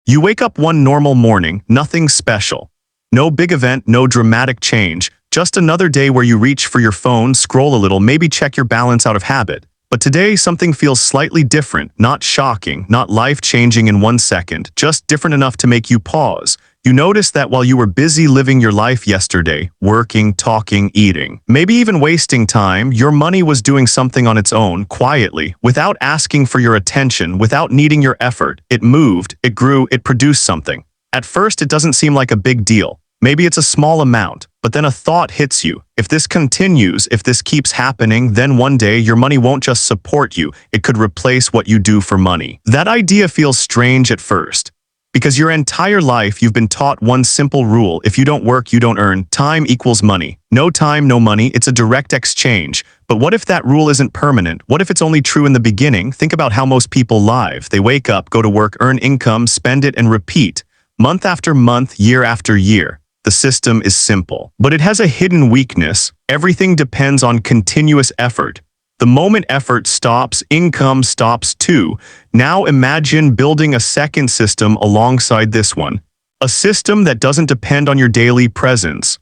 You wake up one normal morning, nothing special. No big event, no dramatic change, just another day where you reach for your phone, scroll a little, maybe check your balance out of habit. But today, something feels slightly different, not shocking, not life-changing in 1 second, just different enough to make you pause. You notice that while you were busy living your life yesterday, working, talking, eating, maybe even wasting time, your money was doing something on its own, quietly, without asking for your attention, without needing your effort. It moved, it grew, it produced something. At first, it doesn't seem like a big deal. Maybe it's a small amount, but then a thought hits you. If this continues, if this keeps happening, then one day your money won't just support you, it could replace what you do for money. That idea feels strange at first. Because your entire life you've been taught one simple rule: if you don't work, you don't earn. Time equals money. No time, no money. It's a direct exchange. But what if that rule isn't permanent? What if it's only true in the beginning? Think about how most people live. They wake up, go to work, earn income, spend it, and repeat. Month after month, year after year. The system is simple, but it has a hidden weakness. Everything depends on continuous effort. The moment effort stops, income stops too. Now imagine building a second system alongside this one. A system that doesn't depend on your daily presence.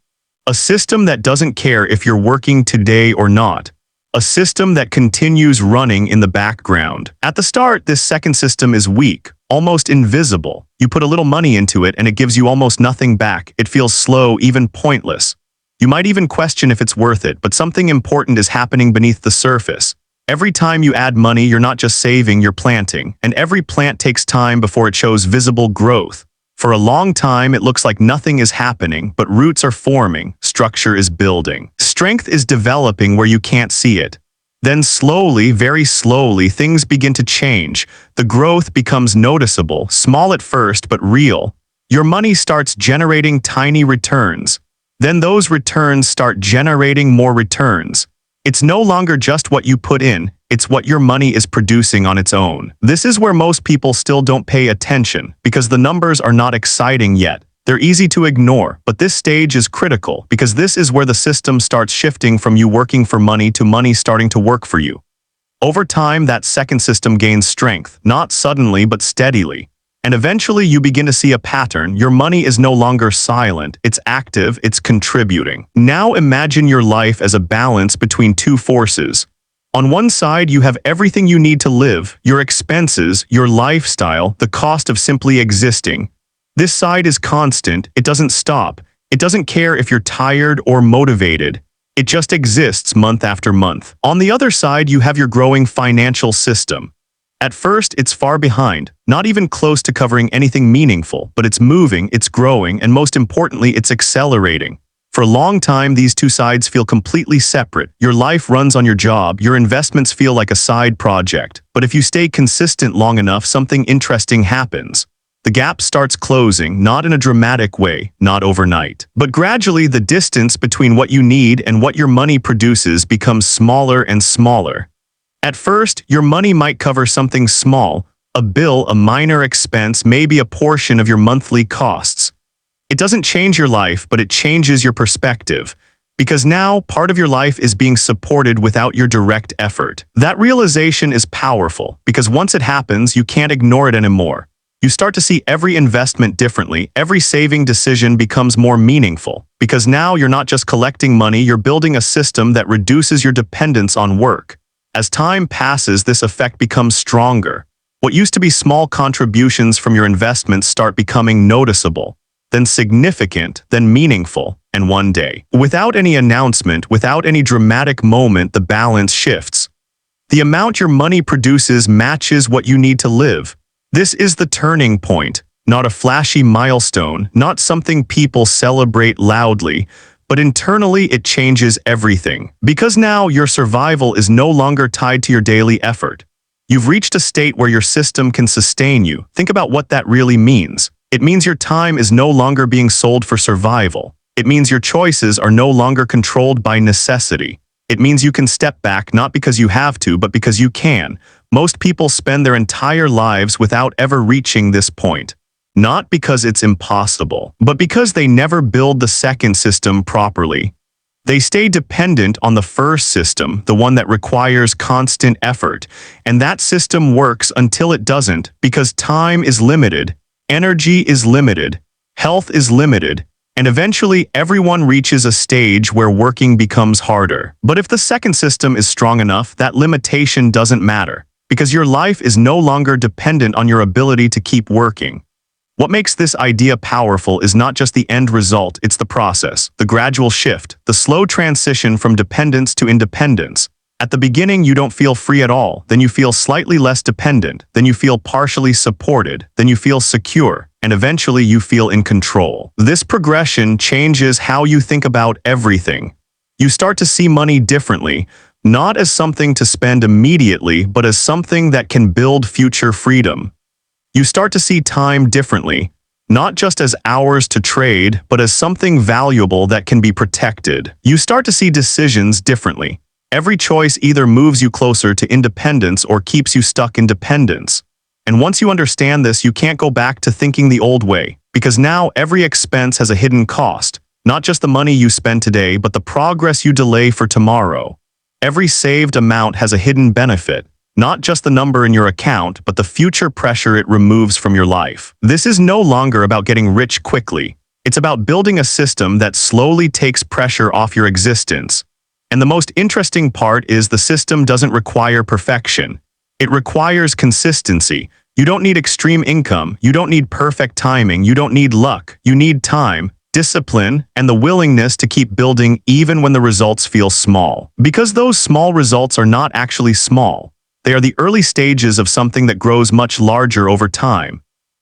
A system that doesn't care if you're working today or not. A system that continues running in the background. At the start, this second system is weak, almost invisible. You put a little money into it and it gives you almost nothing back. It feels slow, even pointless. You might even question if it's worth it, but something important is happening beneath the surface. Every time you add money, you're not just saving, you're planting. And every plant takes time before it shows visible growth. For a long time, it looks like nothing is happening, but roots are forming, structure is building. Strength is developing where you can't see it. Then slowly, very slowly, things begin to change. The growth becomes noticeable, small at first, but real. Your money starts generating tiny returns. Then those returns start generating more returns. It's no longer just what you put in, it's what your money is producing on its own. This is where most people still don't pay attention, because the numbers are not exciting yet. They're easy to ignore, but this stage is critical, because this is where the system starts shifting from you working for money to money starting to work for you. Over time, that second system gains strength, not suddenly but steadily. And eventually you begin to see a pattern. Your money is no longer silent, it's active, it's contributing. Now imagine your life as a balance between two forces. On one side, you have everything you need to live, your expenses, your lifestyle, the cost of simply existing. This side is constant, it doesn't stop. It doesn't care if you're tired or motivated. It just exists month after month. On the other side, you have your growing financial system. At first, it's far behind, not even close to covering anything meaningful, but it's moving, it's growing, and most importantly, it's accelerating. For a long time, these two sides feel completely separate. Your life runs on your job, your investments feel like a side project. But if you stay consistent long enough, something interesting happens. The gap starts closing, not in a dramatic way, not overnight. But gradually, the distance between what you need and what your money produces becomes smaller and smaller. At first, your money might cover something small, a bill, a minor expense, maybe a portion of your monthly costs. It doesn't change your life, but it changes your perspective. Because now, part of your life is being supported without your direct effort. That realization is powerful, because once it happens, you can't ignore it anymore. You start to see every investment differently, every saving decision becomes more meaningful. Because now you're not just collecting money, you're building a system that reduces your dependence on work. As time passes, this effect becomes stronger. What used to be small contributions from your investments start becoming noticeable, then significant, then meaningful, and one day, without any announcement, without any dramatic moment, the balance shifts. The amount your money produces matches what you need to live. This is the turning point, not a flashy milestone, not something people celebrate loudly, but internally it changes everything. Because now your survival is no longer tied to your daily effort. You've reached a state where your system can sustain you. Think about what that really means. It means your time is no longer being sold for survival. It means your choices are no longer controlled by necessity. It means you can step back not because you have to, but because you can. Most people spend their entire lives without ever reaching this point. Not because it's impossible, but because they never build the second system properly. They stay dependent on the first system, the one that requires constant effort, and that system works until it doesn't, because time is limited, Energy is limited, health is limited, and eventually everyone reaches a stage where working becomes harder. But if the second system is strong enough, that limitation doesn't matter, because your life is no longer dependent on your ability to keep working. What makes this idea powerful is not just the end result, it's the process, the gradual shift, the slow transition from dependence to independence. At the beginning, you don't feel free at all, then you feel slightly less dependent, then you feel partially supported, then you feel secure, and eventually you feel in control. This progression changes how you think about everything. You start to see money differently, not as something to spend immediately, but as something that can build future freedom. You start to see time differently, not just as hours to trade, but as something valuable that can be protected. You start to see decisions differently. Every choice either moves you closer to independence or keeps you stuck in dependence. And once you understand this, you can't go back to thinking the old way, because now every expense has a hidden cost, not just the money you spend today, but the progress you delay for tomorrow. Every saved amount has a hidden benefit, not just the number in your account, but the future pressure it removes from your life. This is no longer about getting rich quickly. It's about building a system that slowly takes pressure off your existence. And the most interesting part is the system doesn't require perfection. It requires consistency. You don't need extreme income. You don't need perfect timing. You don't need luck. You need time, discipline, and the willingness to keep building even when the results feel small. Because those small results are not actually small. They are the early stages of something that grows much larger over time.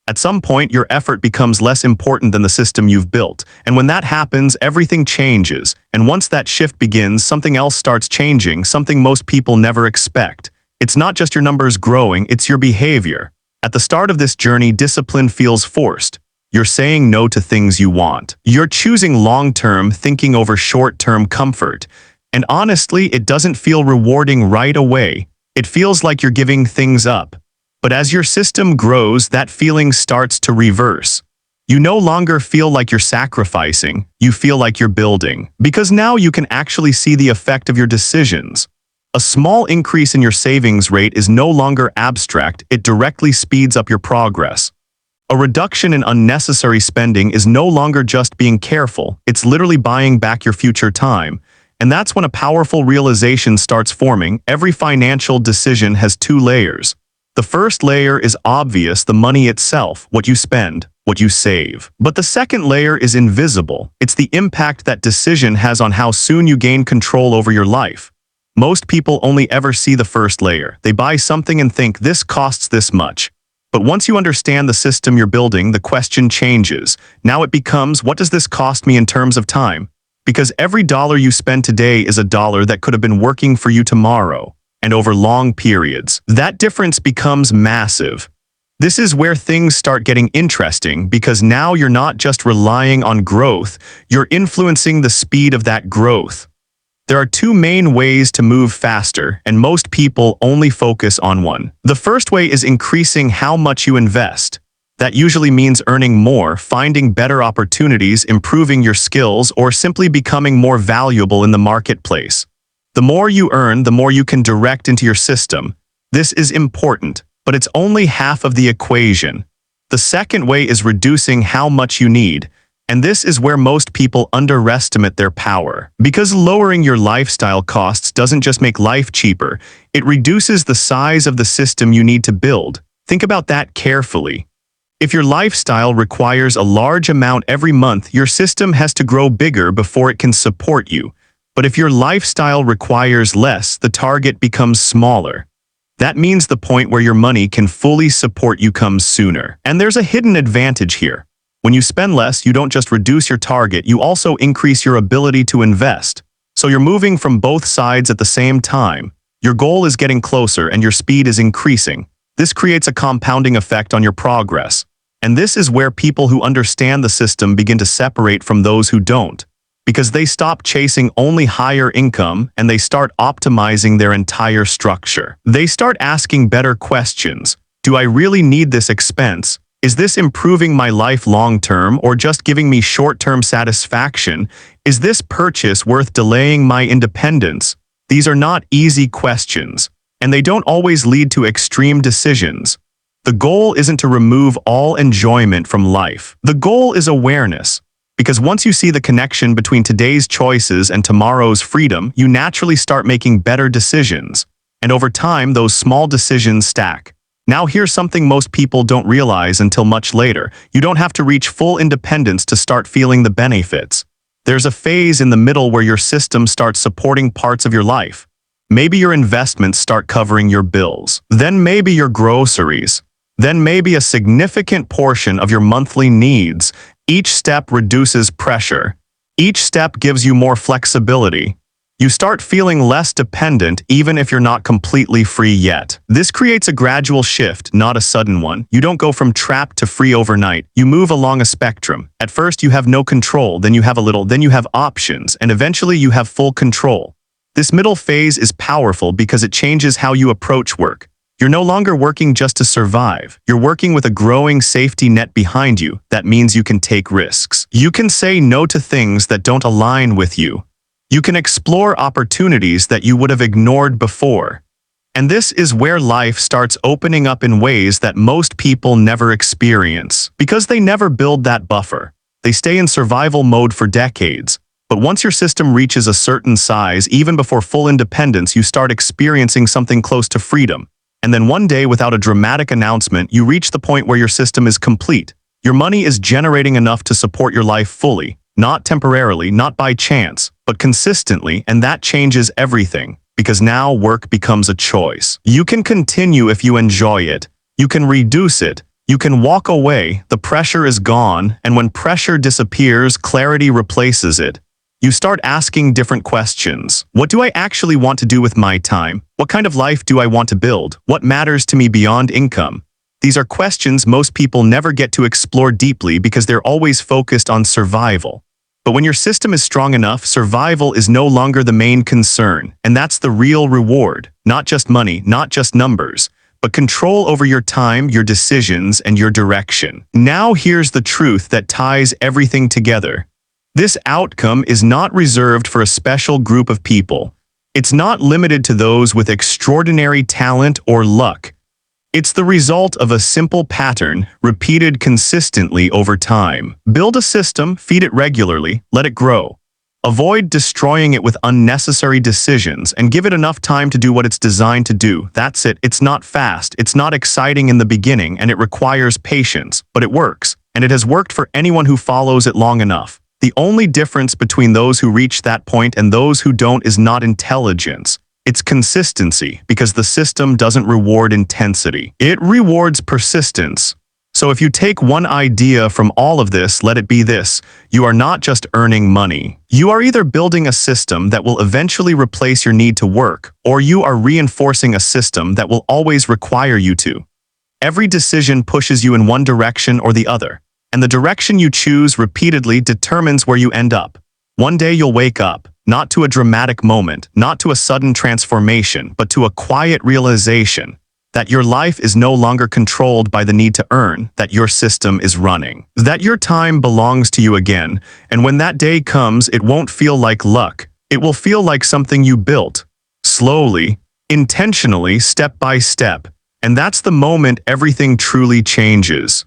At some point, your effort becomes less important than the system you've built, and when that happens, everything changes, and once that shift begins, something else starts changing, something most people never expect. It's not just your numbers growing, it's your behavior. At the start of this journey, discipline feels forced. You're saying no to things you want. You're choosing long-term thinking over short-term comfort, and honestly, it doesn't feel rewarding right away. It feels like you're giving things up. But as your system grows, that feeling starts to reverse. You no longer feel like you're sacrificing, you feel like you're building. Because now you can actually see the effect of your decisions. A small increase in your savings rate is no longer abstract, it directly speeds up your progress. A reduction in unnecessary spending is no longer just being careful, it's literally buying back your future time. And that's when a powerful realization starts forming. Every financial decision has two layers. The first layer is obvious, the money itself, what you spend, what you save. But the second layer is invisible. It's the impact that decision has on how soon you gain control over your life. Most people only ever see the first layer. They buy something and think, this costs this much. But once you understand the system you're building, the question changes. Now it becomes, what does this cost me in terms of time? Because every dollar you spend today is a dollar that could have been working for you tomorrow, and over long periods. That difference becomes massive. This is where things start getting interesting, because now you're not just relying on growth, you're influencing the speed of that growth. There are two main ways to move faster, and most people only focus on one. The first way is increasing how much you invest. That usually means earning more, finding better opportunities, improving your skills, or simply becoming more valuable in the marketplace. The more you earn, the more you can direct into your system. This is important, but it's only half of the equation. The second way is reducing how much you need, and this is where most people underestimate their power. Because lowering your lifestyle costs doesn't just make life cheaper, it reduces the size of the system you need to build. Think about that carefully. If your lifestyle requires a large amount every month, your system has to grow bigger before it can support you. But if your lifestyle requires less, the target becomes smaller. That means the point where your money can fully support you comes sooner. And there's a hidden advantage here. When you spend less, you don't just reduce your target, you also increase your ability to invest. So you're moving from both sides at the same time. Your goal is getting closer and your speed is increasing. This creates a compounding effect on your progress. And this is where people who understand the system begin to separate from those who don't, because they stop chasing only higher income and they start optimizing their entire structure. They start asking better questions. Do I really need this expense? Is this improving my life long-term or just giving me short-term satisfaction? Is this purchase worth delaying my independence? These are not easy questions, and they don't always lead to extreme decisions. The goal isn't to remove all enjoyment from life. The goal is awareness. Because once you see the connection between today's choices and tomorrow's freedom, you naturally start making better decisions. And over time, those small decisions stack. Now here's something most people don't realize until much later. You don't have to reach full independence to start feeling the benefits. There's a phase in the middle where your system starts supporting parts of your life. Maybe your investments start covering your bills. Then maybe your groceries. Then maybe a significant portion of your monthly needs. Each step reduces pressure. Each step gives you more flexibility. You start feeling less dependent even if you're not completely free yet. This creates a gradual shift, not a sudden one. You don't go from trapped to free overnight. You move along a spectrum. At first you have no control, then you have a little, then you have options, and eventually you have full control. This middle phase is powerful because it changes how you approach work. You're no longer working just to survive. You're working with a growing safety net behind you. That means you can take risks. You can say no to things that don't align with you. You can explore opportunities that you would have ignored before. And this is where life starts opening up in ways that most people never experience. Because they never build that buffer. They stay in survival mode for decades. But once your system reaches a certain size, even before full independence, you start experiencing something close to freedom. And then one day, without a dramatic announcement, you reach the point where your system is complete. Your money is generating enough to support your life fully, not temporarily, not by chance, but consistently, and that changes everything, because now work becomes a choice. You can continue if you enjoy it. You can reduce it. You can walk away. The pressure is gone, and when pressure disappears, clarity replaces it. You start asking different questions. What do I actually want to do with my time? What kind of life do I want to build? What matters to me beyond income? These are questions most people never get to explore deeply because they're always focused on survival. But when your system is strong enough, survival is no longer the main concern, and that's the real reward. Not just money, not just numbers, but control over your time, your decisions, and your direction. Now here's the truth that ties everything together. This outcome is not reserved for a special group of people. It's not limited to those with extraordinary talent or luck. It's the result of a simple pattern repeated consistently over time. Build a system, feed it regularly, let it grow. Avoid destroying it with unnecessary decisions and give it enough time to do what it's designed to do. That's it. It's not fast, it's not exciting in the beginning, and it requires patience, but it works. And it has worked for anyone who follows it long enough. The only difference between those who reach that point and those who don't is not intelligence. It's consistency, because the system doesn't reward intensity. It rewards persistence. So if you take one idea from all of this, let it be this: you are not just earning money. You are either building a system that will eventually replace your need to work, or you are reinforcing a system that will always require you to. Every decision pushes you in one direction or the other. And the direction you choose repeatedly determines where you end up. One day you'll wake up, not to a dramatic moment, not to a sudden transformation, but to a quiet realization that your life is no longer controlled by the need to earn, that your system is running, that your time belongs to you again, and when that day comes, it won't feel like luck. It will feel like something you built, slowly, intentionally, step by step, and that's the moment everything truly changes.